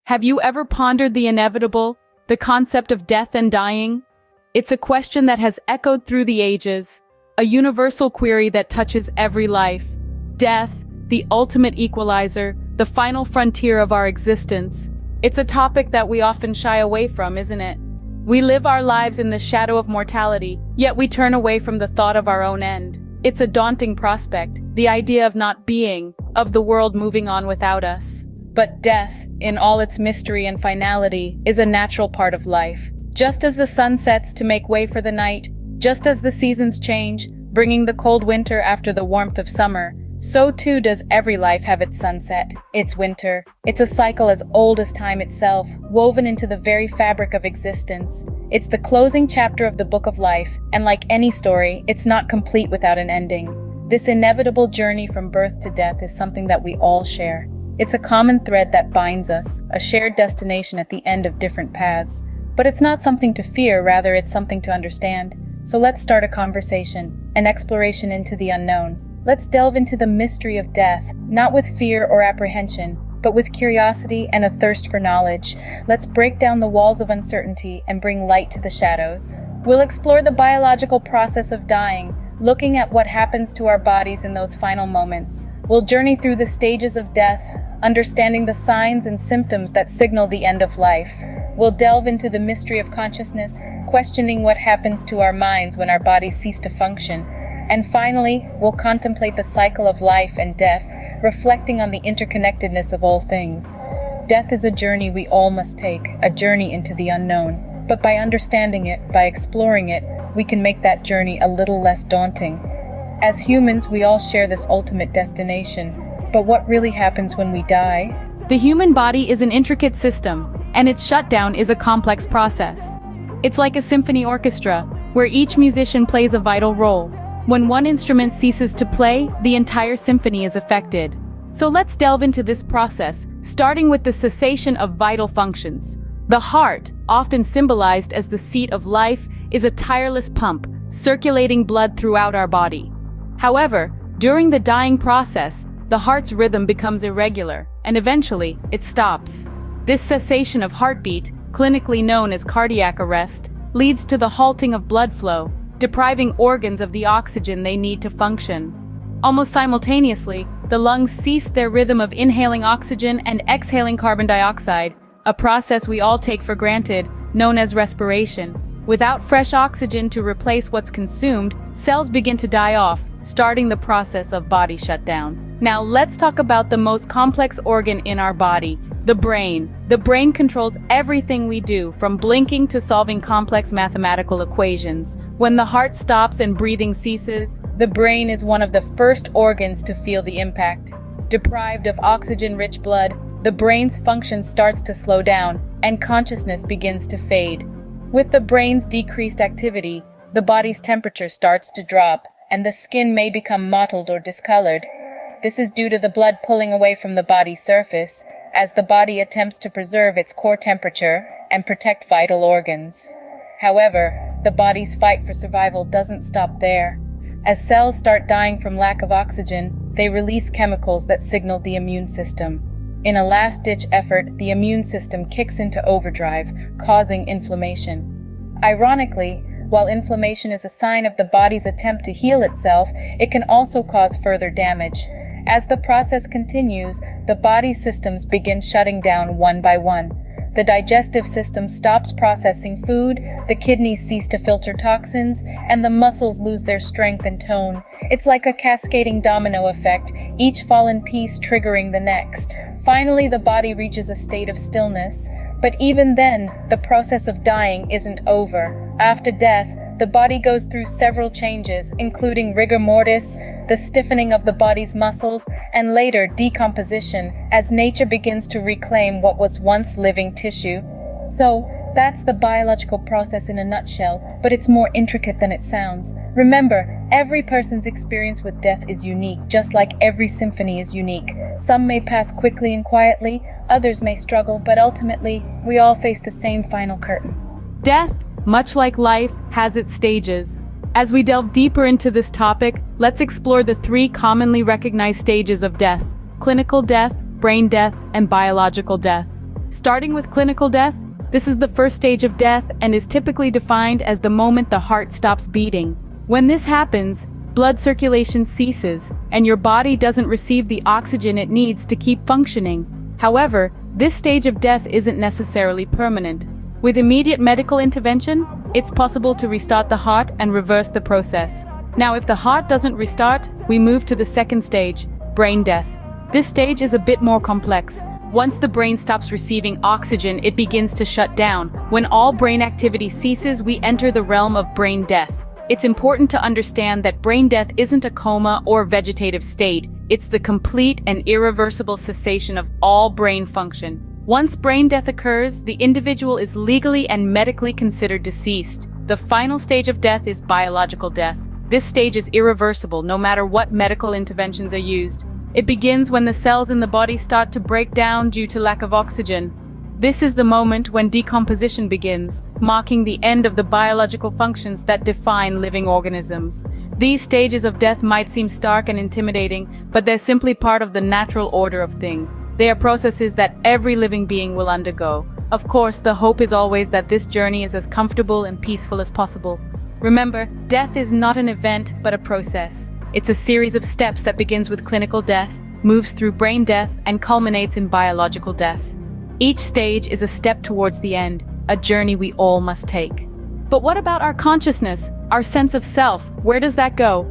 Have you ever pondered the inevitable, the concept of death and dying? It's a question that has echoed through the ages, a universal query that touches every life. Death, the ultimate equalizer, the final frontier of our existence. It's a topic that we often shy away from, isn't it? We live our lives in the shadow of mortality, yet we turn away from the thought of our own end. It's a daunting prospect, the idea of not being, of the world moving on without us. But death, in all its mystery and finality, is a natural part of life. Just as the sun sets to make way for the night, just as the seasons change, bringing the cold winter after the warmth of summer, so too does every life have its sunset, its winter. It's a cycle as old as time itself, woven into the very fabric of existence. It's the closing chapter of the book of life, and like any story, it's not complete without an ending. This inevitable journey from birth to death is something that we all share. It's a common thread that binds us, a shared destination at the end of different paths. But it's not something to fear, rather it's something to understand. So let's start a conversation, an exploration into the unknown. Let's delve into the mystery of death, not with fear or apprehension, but with curiosity and a thirst for knowledge. Let's break down the walls of uncertainty and bring light to the shadows. We'll explore the biological process of dying, looking at what happens to our bodies in those final moments. We'll journey through the stages of death, understanding the signs and symptoms that signal the end of life. We'll delve into the mystery of consciousness, questioning what happens to our minds when our bodies cease to function. And finally, we'll contemplate the cycle of life and death, reflecting on the interconnectedness of all things. Death is a journey we all must take, a journey into the unknown. But by understanding it, by exploring it, we can make that journey a little less daunting. As humans, we all share this ultimate destination. But what really happens when we die? The human body is an intricate system, and its shutdown is a complex process. It's like a symphony orchestra, where each musician plays a vital role. When one instrument ceases to play, the entire symphony is affected. So let's delve into this process, starting with the cessation of vital functions. The heart, often symbolized as the seat of life, is a tireless pump, circulating blood throughout our body. However, during the dying process, the heart's rhythm becomes irregular, and eventually, it stops. This cessation of heartbeat, clinically known as cardiac arrest, leads to the halting of blood flow, depriving organs of the oxygen they need to function. Almost simultaneously, the lungs cease their rhythm of inhaling oxygen and exhaling carbon dioxide, a process we all take for granted, known as respiration. Without fresh oxygen to replace what's consumed, cells begin to die off, starting the process of body shutdown. Now let's talk about the most complex organ in our body, the brain. The brain controls everything we do, from blinking to solving complex mathematical equations. When the heart stops and breathing ceases, the brain is one of the first organs to feel the impact. Deprived of oxygen-rich blood, the brain's function starts to slow down, and consciousness begins to fade. With the brain's decreased activity, the body's temperature starts to drop, and the skin may become mottled or discolored. This is due to the blood pulling away from the body's surface, as the body attempts to preserve its core temperature and protect vital organs. However, the body's fight for survival doesn't stop there. As cells start dying from lack of oxygen, they release chemicals that signal the immune system. In a last-ditch effort, the immune system kicks into overdrive, causing inflammation. Ironically, while inflammation is a sign of the body's attempt to heal itself, it can also cause further damage. As the process continues, the body's systems begin shutting down one by one. The digestive system stops processing food, the kidneys cease to filter toxins, and the muscles lose their strength and tone. It's like a cascading domino effect, each fallen piece triggering the next. Finally, the body reaches a state of stillness. But even then, the process of dying isn't over. After death, the body goes through several changes, including rigor mortis, the stiffening of the body's muscles, and later decomposition, as nature begins to reclaim what was once living tissue. So, that's the biological process in a nutshell, but it's more intricate than it sounds. Remember, every person's experience with death is unique, just like every symphony is unique. Some may pass quickly and quietly, others may struggle, but ultimately, we all face the same final curtain. Death, much like life, has its stages. As we delve deeper into this topic, let's explore the 3 commonly recognized stages of death: clinical death, brain death, and biological death. Starting with clinical death, this is the first stage of death and is typically defined as the moment the heart stops beating. When this happens, blood circulation ceases, and your body doesn't receive the oxygen it needs to keep functioning. However, this stage of death isn't necessarily permanent. With immediate medical intervention, it's possible to restart the heart and reverse the process. Now, if the heart doesn't restart, we move to the second stage, brain death. This stage is a bit more complex. Once the brain stops receiving oxygen, it begins to shut down. When all brain activity ceases, we enter the realm of brain death. It's important to understand that brain death isn't a coma or vegetative state. It's the complete and irreversible cessation of all brain function. Once brain death occurs, the individual is legally and medically considered deceased. The final stage of death is biological death. This stage is irreversible no matter what medical interventions are used. It begins when the cells in the body start to break down due to lack of oxygen. This is the moment when decomposition begins, marking the end of the biological functions that define living organisms. These stages of death might seem stark and intimidating, but they're simply part of the natural order of things. They are processes that every living being will undergo. Of course, the hope is always that this journey is as comfortable and peaceful as possible. Remember, death is not an event, but a process. It's a series of steps that begins with clinical death, moves through brain death, and culminates in biological death. Each stage is a step towards the end, a journey we all must take. But what about our consciousness, our sense of self? Where does that go?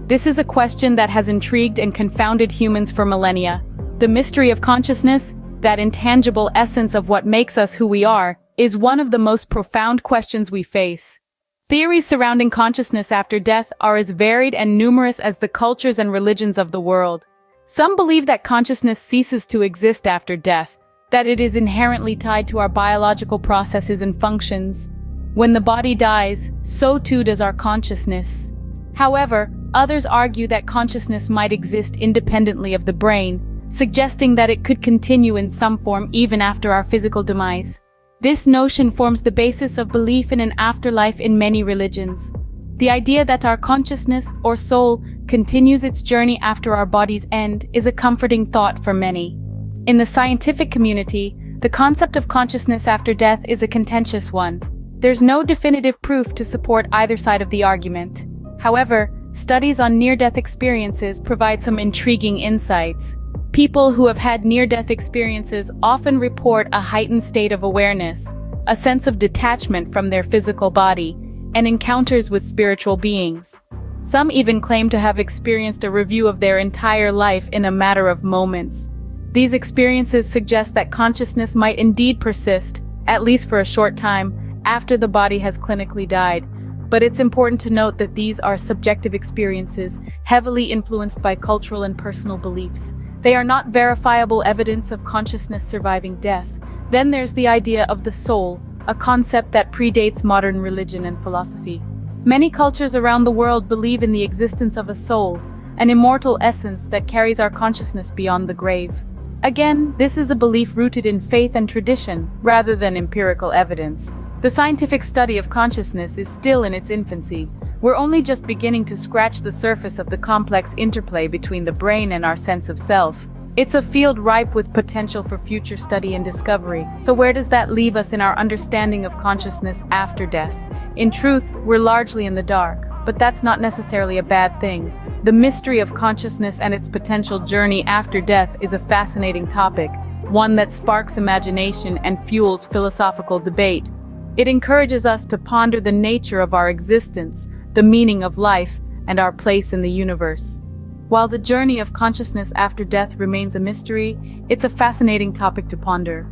This is a question that has intrigued and confounded humans for millennia. The mystery of consciousness, that intangible essence of what makes us who we are, is one of the most profound questions we face. Theories surrounding consciousness after death are as varied and numerous as the cultures and religions of the world. Some believe that consciousness ceases to exist after death, that it is inherently tied to our biological processes and functions. When the body dies, so too does our consciousness. However, others argue that consciousness might exist independently of the brain, suggesting that it could continue in some form even after our physical demise. This notion forms the basis of belief in an afterlife in many religions. The idea that our consciousness, or soul, continues its journey after our body's end is a comforting thought for many. In the scientific community, the concept of consciousness after death is a contentious one. There's no definitive proof to support either side of the argument. However, studies on near-death experiences provide some intriguing insights. People who have had near-death experiences often report a heightened state of awareness, a sense of detachment from their physical body, and encounters with spiritual beings. Some even claim to have experienced a review of their entire life in a matter of moments. These experiences suggest that consciousness might indeed persist, at least for a short time, after the body has clinically died. But it's important to note that these are subjective experiences, heavily influenced by cultural and personal beliefs. They are not verifiable evidence of consciousness surviving death. Then there's the idea of the soul, a concept that predates modern religion and philosophy. Many cultures around the world believe in the existence of a soul, an immortal essence that carries our consciousness beyond the grave. Again, this is a belief rooted in faith and tradition, rather than empirical evidence. The scientific study of consciousness is still in its infancy. We're only just beginning to scratch the surface of the complex interplay between the brain and our sense of self. It's a field ripe with potential for future study and discovery. So where does that leave us in our understanding of consciousness after death? In truth, we're largely in the dark, but that's not necessarily a bad thing. The mystery of consciousness and its potential journey after death is a fascinating topic, one that sparks imagination and fuels philosophical debate. It encourages us to ponder the nature of our existence, the meaning of life, and our place in the universe. While the journey of consciousness after death remains a mystery, it's a fascinating topic to ponder.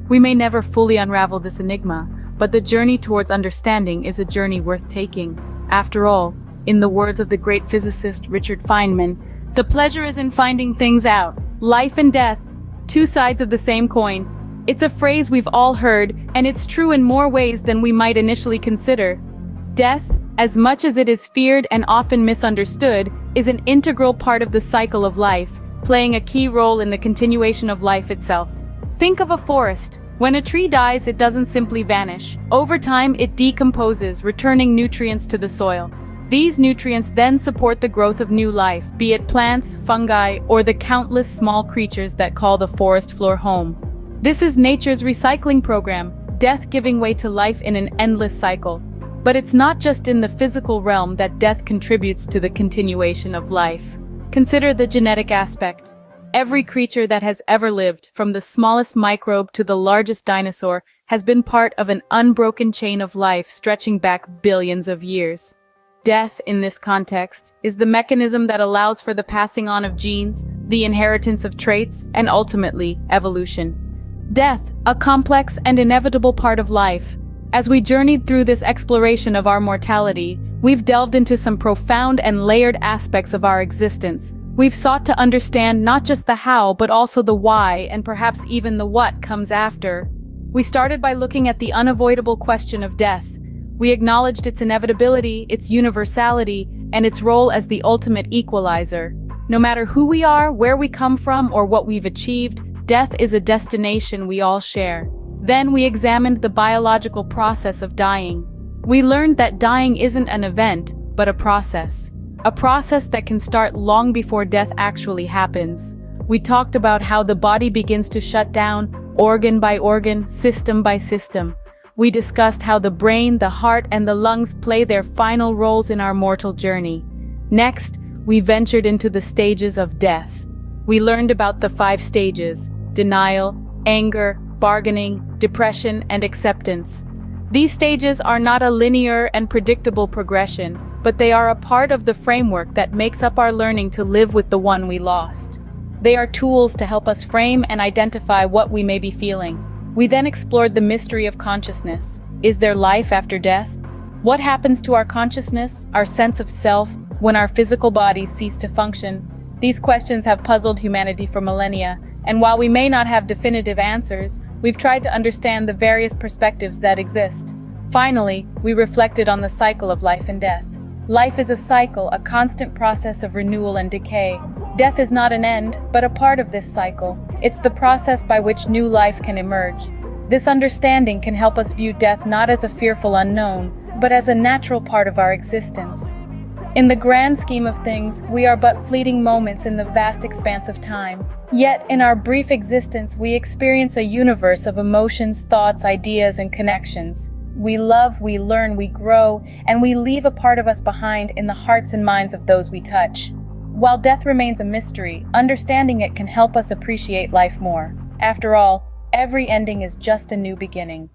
We may never fully unravel this enigma, but the journey towards understanding is a journey worth taking. After all, in the words of the great physicist Richard Feynman, the pleasure is in finding things out. Life and death, two sides of the same coin. It's a phrase we've all heard, and it's true in more ways than we might initially consider. Death, as much as it is feared and often misunderstood, is an integral part of the cycle of life, playing a key role in the continuation of life itself. Think of a forest. When a tree dies, it doesn't simply vanish. Over time, it decomposes, returning nutrients to the soil. These nutrients then support the growth of new life, be it plants, fungi, or the countless small creatures that call the forest floor home. This is nature's recycling program, death giving way to life in an endless cycle. But it's not just in the physical realm that death contributes to the continuation of life. Consider the genetic aspect. Every creature that has ever lived, from the smallest microbe to the largest dinosaur, has been part of an unbroken chain of life stretching back billions of years. Death, in this context, is the mechanism that allows for the passing on of genes, the inheritance of traits, and ultimately, evolution. Death, a complex and inevitable part of life. As we journeyed through this exploration of our mortality, we've delved into some profound and layered aspects of our existence. We've sought to understand not just the how, but also the why, and perhaps even the what comes after. We started by looking at the unavoidable question of death. We acknowledged its inevitability, its universality, and its role as the ultimate equalizer. No matter who we are, where we come from, or what we've achieved, death is a destination we all share. Then we examined the biological process of dying. We learned that dying isn't an event, but a process. A process that can start long before death actually happens. We talked about how the body begins to shut down, organ by organ, system by system. We discussed how the brain, the heart, and the lungs play their final roles in our mortal journey. Next, we ventured into the stages of death. We learned about the 5 stages: denial, anger, bargaining, depression, and acceptance. These stages are not a linear and predictable progression, but they are a part of the framework that makes up our learning to live with the one we lost. They are tools to help us frame and identify what we may be feeling. We then explored the mystery of consciousness. Is there life after death? What happens to our consciousness, our sense of self, when our physical bodies cease to function? These questions have puzzled humanity for millennia, and while we may not have definitive answers, we've tried to understand the various perspectives that exist. Finally, we reflected on the cycle of life and death. Life is a cycle, a constant process of renewal and decay. Death is not an end, but a part of this cycle. It's the process by which new life can emerge. This understanding can help us view death not as a fearful unknown, but as a natural part of our existence. In the grand scheme of things, we are but fleeting moments in the vast expanse of time. Yet, in our brief existence, we experience a universe of emotions, thoughts, ideas, and connections. We love, we learn, we grow, and we leave a part of us behind in the hearts and minds of those we touch. While death remains a mystery, understanding it can help us appreciate life more. After all, every ending is just a new beginning.